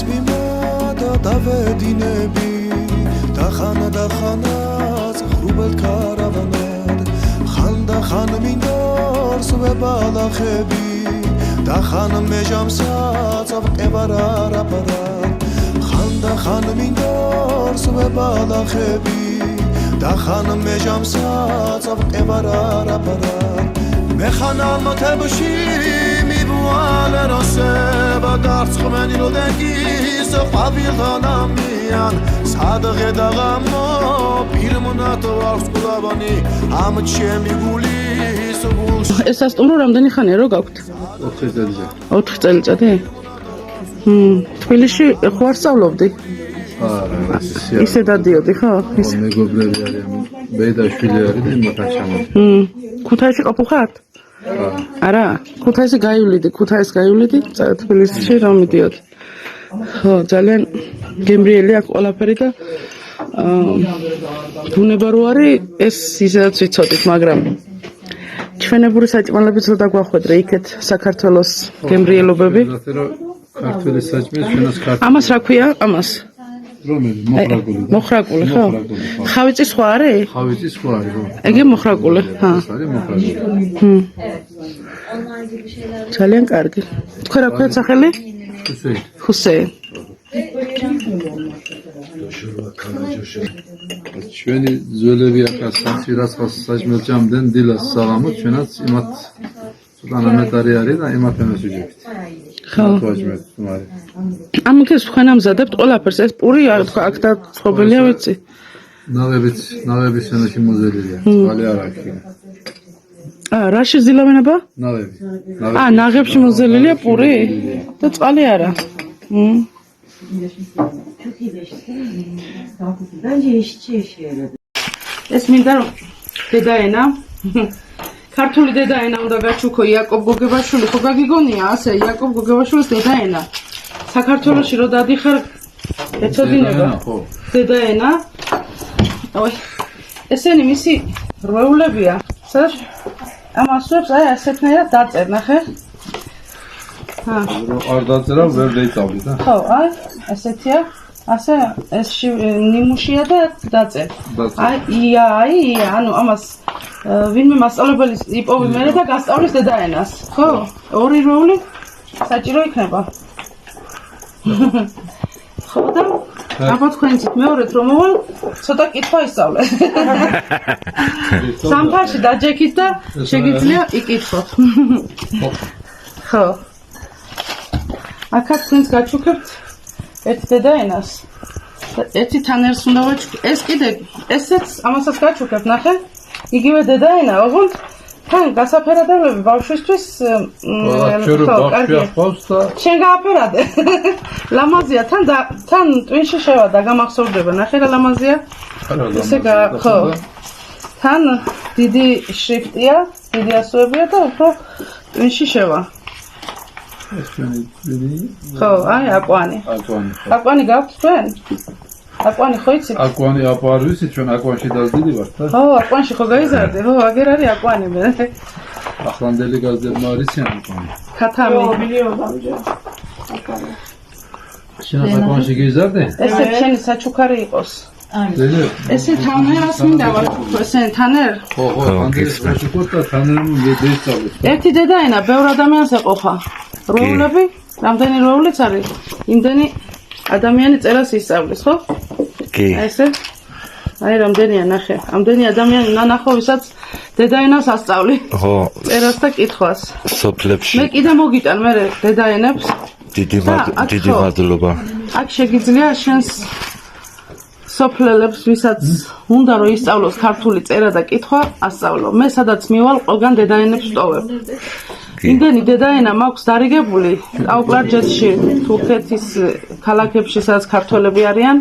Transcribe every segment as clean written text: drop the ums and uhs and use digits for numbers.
წვიმა და დავედინები დახანა ხრუბელ ქარავანად ხან მინდორს ვებალახები დახან მეჟამსაც ავყევარ არაფარად ხან მინდორს ვებალახები დახან მეჟამსაც ავყევარ არაფარად მე ხან ალმოთებში მიბუალე როსება დარცხმენი როდენგის ყვავილთანამიან სადღე დაღამო პირმონატო აქვს ყლავანი ამ ჩემი გულის გულში ეს სასტუმრო რამდენი ხანია რო გაქვთ? 4 წელიწადი. 4 წელიწადი? თბილისში ხო არ სწავლობდი? არა, ისე დადიოდი ხო? მეგობრები არიან. მე და შვილი არის და იმათთან ჩამოვიდი. ქუთაისში ყოფილხართ? არა, ქუთაისში გაივლიდი, თბილისში რომ მიდიოდი. ხო, ძალიან გემრიელი აქვს ყველაფერი და ბუნება რო არის ეს ისედაც ვიცოდით, მაგრამ ჩვენებური საჭმელები ცოტა გვახვედრე იქეთ საქართველოს გემრიელობები. ქართული საჭმელი ჩვენას ქართული. ამას რა ქვია? ამას? რომელი? მოხრაკული, ხო? ხავიწი სხვა არის? ხავიწი სხვა არის, ხო? ეგე მოხრაკული, ჰა. ეს არის მოხრაკული. ძალიან კარგი. თქვენ რა ქვიათ სახელი? ჰუსეინ. ჩვენი ძველები აქაც სანცირასხას საჭმელჭამდენ დილას საღამოთ ჩვენაც იმათ სულანამეტარი არის და იმათთან ვიჯექით. ხო. ამქეს თქვენ ამზადებთ ყველაფერს ეს პური აქ და ცხოველია ვიცი. ნავების ენაში მოზელილია. წყალი არ აქვს. რა შეზილავენება? ნავები. ნაღებში მოზელილია პური და წყალი არა. ეს მინდა რომ დედაენა ქართული დედაენა უნდა გაჩუქო იაკობ გოგებაშვილი ხო გაგიგონია ასე იაკობ გოგებაშვილის დედაენა საქართველოში რო დადიხარ ეცოდინება დედაენა ой ესენი მისი რვეულებია სადაც ამასვებს აი ასეთნაირად დაწერ ნახე არ დაწერა ვერ დაიწავდი და ხო აი ასეთია ასე ეს ნიმუშია და დაწერ აი ია ანუ ამას ვინმე მასწავლებელი იპოვი მერე და გასწავლის დედაენას ხო ორი როლი საჭირო იქნება ხო და აბა თქვენით მეორედ რომ მოვალ ცოტა კითხვა ისწავლე სამფარში დაჯექით და შეგიძლია იკითხოთ ხო აქაც თქვენს გაჩუქებთ ერთ დედაენას ერთი თანერს უნდა ვაჩუქებ ეს კიდე ესეც ამასაც გაჩუქებ ნახე იგივე დედაენა ოღონდ თან გასაფერადებლები ბავშვისთვის ხო კარგია შენ გააფერადე ლამაზია თან ტვინში შევადა გამახსოვდება ნახე რა ლამაზია ესე ხო თან დიდი შრიფტია დიდი ასოებია და უფრო ტვინში შევა ხო აი აკვანი გაქვთ თქვენ აკვანი ხო იცით? აკვანი არ ვიცით ჩვენ აკვანში დაძდილი ვართ და? ხო, აკვანში ხო გაიზარდე, ხო, აგერ არის აკვანი მე. ახლანდელი გაზდებმა არისიან აკვანი. ქათამი. შენ აკვანში გაიზარდე? ესე შენი საჩუქარი იყოს. ესე თანერას მინდა ვაჩუქო, ესე თანერ? ხო, თანერს ვაჩუქოთ და თანერმო დაისწავლეთ. ერთი დედაენა ბევრ ადამიანს ეყოფა. როულები, რამდენი როულიც არის? იმდენი ადამიანი წერას ისწავლის, ხო? კი. ესე? აი რამდენია ნახე. ამდენი ადამიანი ნანახო, ვისაც დედაენას ასწავლი. ხო. წერას და კითხვას. სოფლებში. მე კიდე მოგიტან მე დედაენებს. დიდი მადლობა. აქ შეგიძლია შენს სოფლელებს, ვისაც უნდა რომ ისწავლოს ქართული წერა და კითხვა, ასწავლო. მე სადაც მივალ, ყველგან დედაენებს ვტოვებ. იმდენი დედაენა მაქვს დარიგებული აუკლარჯეთში, თურქეთის ქალაქებში, სადაც ქართველები არიან.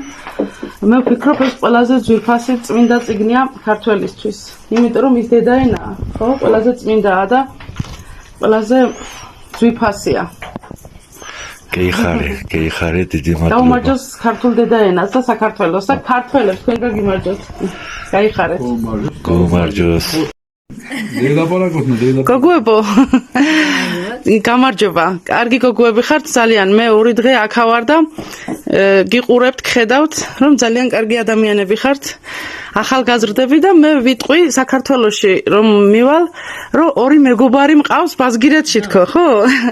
მე ვფიქრობ, ეს ყველაზე ძვირფასი წმინდა წიგნია ქართველისთვის. იმიტომ რომ ის დედაენაა, ხო, ყველაზე წმინდაა და ყველაზე ძვირფასია. გეიხარე, დიდი მადლობა. დაუმარჯოს ქართულ დედაენას და საქართველოს და ქართველებს თქვენ გაგიმარჯოთ. გაიხარეთ. გომარჯოს. დეილაპარაკოთ, გოგოებო გამარჯობა. კარგი გოგოები ხართ ძალიან. მე ორი დღე აქ ვარ და გიყურებთ, გხედავთ, რომ ძალიან კარგი ადამიანები ხართ. ახალგაზრდები და მე ვიტყვი საქართველოში რომ მივალ, რომ ორი მეგობარი მყავს ბაზგირეთში თქო, ხო?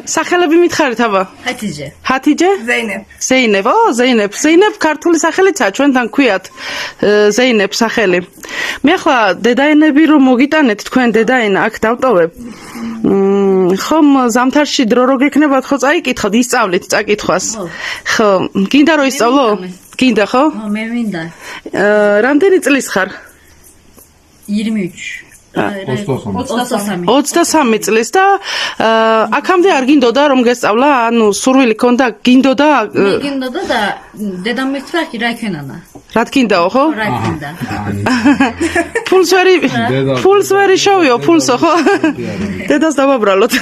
სახელები მითხარით აბა? ჰათიჯე. ჰათიჯე? ზეინებ. ზეინებ. ზეინებ. ზეინებ ქართული სახელიცაა, ჩვენთან ქვიათ ზეინებ სახელი. მე ახლა დედაენები რომ მოგიტანეთ თქვენ დედაენა აქ დავტოვებ. ხომ ზამთარში დრო რო გექნებათ ხო წაიკითხოთ, ისწავლით წაკითხვას. ხო, გინდა რომ ისწავლო? გინდა ხო? მე მინდა. რამდენი წლის ხარ? 23. 23 წლის და აქამდე არ გინდოდა რომ გესწავლა, ანუ სურვილი ქონდა, გინდოდა? მე გინდოდა და დედამ მითხრა რა იქენანა. რა გინდაო ხო? რა გინდა. ფულს ვერი შოვიო, ფულსო ხო? დედას დავაბრალოთ.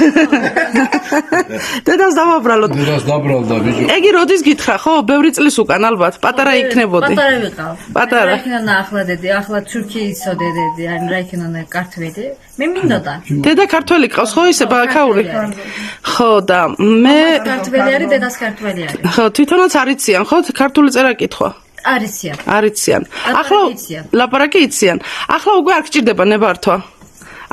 დედას დავაბრალოთ. დედას დაბრალდა ბიჭო. ეგი როდის გითხრა ხო? ბევრი წლის უკან ალბათ, პატარა იქნებოდი. პატარა ვიყავ. პატარა. რა იქენანა ახლა დედი, ახლა თურქიისო დედი, ან რა იქენანა ქართველი. მე მინდოდა. დედა ქართველი ყავს ხო ისე ბაქაური? ხო და მე ქართველი არის, დედას ქართველი არის. ხო, თვითონაც არიციან ხო? ქართული წერა კითხვა. არიციან. არიციან. ახლა ლაპარაკი იციან. ახლა უკვე არ გჭირდება ნებართვა.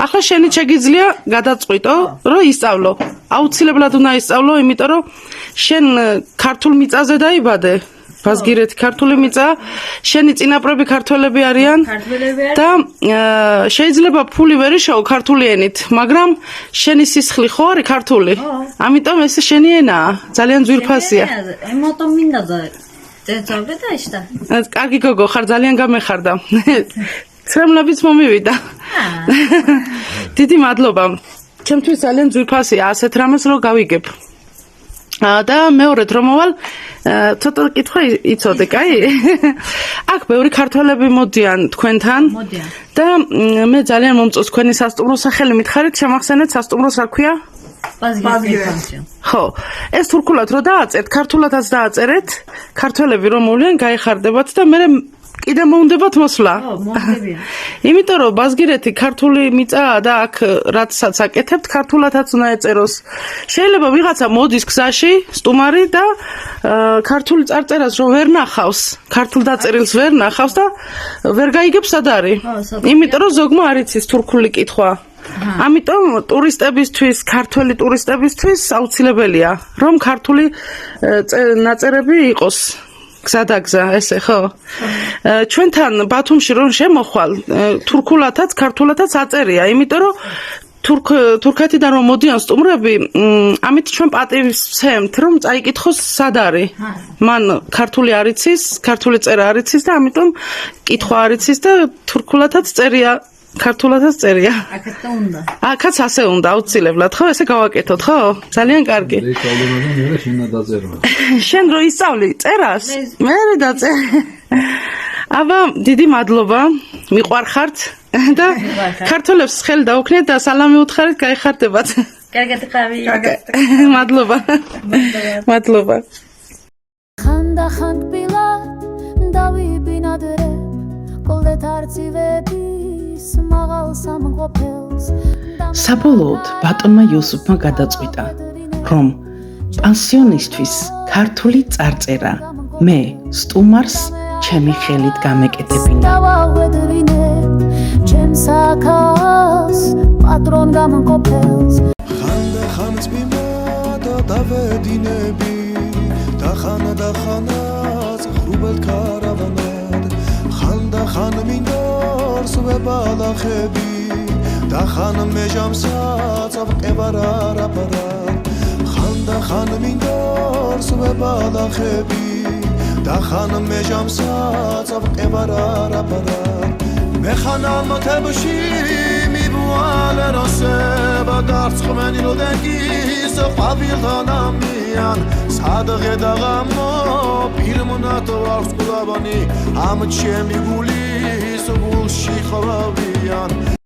ახლა შენი შეგიძლია გადაწყვიტო, რომ ისწავლო. აუცილებლად უნდა ისწავლო, იმიტომ რომ შენ ქართულ მიწაზე დაიბადე. ბაზგირეთი ქართული მიწა, შენი წინაპრები ქართველები არიან და შეიძლება ფული ვერ იშოვო ქართული ენით, მაგრამ შენი სისხლი ხო არის ქართული. ამიტომ ეს შენი ენაა, ძალიან ძვირფასია. ემოტომ მინდა და წეწავდე და იშტა. კარგი გოგო ხარ, ძალიან გამეხარდა. ცრემლაბიც მომივიდა. დიდი მადლობა. ჩემთვის ძალიან ძვირფასია ასეთ რამეს რო გავიგებ. და მეორედ რომ მოვალ ცოტა კითხვა იცოდე, კაი? აქ ბევრი ქართველები მოდიან თქვენთან და მე ძალიან მომწონს თქვენი სასტუმრო სახელი მითხარით, შემახსენეთ სასტუმროს რა ქვია? ბაზგირეთი. ხო, ეს თურქულად რო დააწერთ, ქართულადაც დააწერეთ, ქართველები რომ მოვლიან, გაიხარდებათ და მე კიდე მოუნდებათ მოსვლა. ხო, მომდებიან. იმიტომ რომ ბაზგირეთი ქართული მიწაა და აქ რაცაც აკეთებთ, ქართულადაც უნდა ეწეროს. შეიძლება ვიღაცა მოდის გზაში, სტუმარი და ქართული წარწერას რომ ვერ ნახავს, ქართულ დაწერილს ვერ ნახავს და ვერ გაიგებს სად არის. იმიტომ რომ ზოგმა არ იცის თურქული კითხვა. ამიტომ ტურისტებისთვის, ქართველი ტურისტებისთვის აუცილებელია, რომ ქართული ნაწერები იყოს. გზადაგზა ესე ხო? ჩვენთან ბათუმში რომ შემოხვალ, თურქულადაც, ქართულადაც აწერია, იმიტომ რომ თურქეთიდან რომ მოდიან სტუმრები, ამით ჩვენ პატივს ვცემთ, რომ წაიკითხოს სად არის. მან ქართული არ იცის, ქართული წერა არ იცის და ამიტომ კითხვა არ იცის და თურქულადაც წერია. ქართულადაც წერია. აქაც უნდა. აქაც ასე უნდა, აუცილებლად, ხო? ესე გავაკეთოთ, ხო? ძალიან კარგი. შენ რო ისწავლი წერას, მე დაწერ. აბა, დიდი მადლობა, მიყვარხართ და ქართველებს ხელი დაუქნეთ და სალამი უთხრით, გაიხარდებათ. კარგად ხავი. მადლობა. მადლობა. ხანდახან კბილა დავიბინადრე, გოლდეთ არცივები საბოლოოდ ბატონმა იოსუფმა გადაწყვიტა, რომ პანსიონისტვის ქართული წარწერა მე სტუმარს ჩემი ხელით გამეკეთებინა. ხანდახან წვიმა და დავედინები და ხანაც ღრუბელ ქარავანად ხანდახან მინდა ვებალახები და ხან მეჟამსაც ავყევარ არაფარად ხანდახან მინდორს ვებალახები და ხან მეჟამსაც ავყევარ არაფარად მე ხან ალმათებში მიბვალე როსება დარწმენი როდენგის ყვავილთან ამიან სადღე დაღამო პირმონატო არს ყლავანი ამ ჩემი გული სულ შეხავიან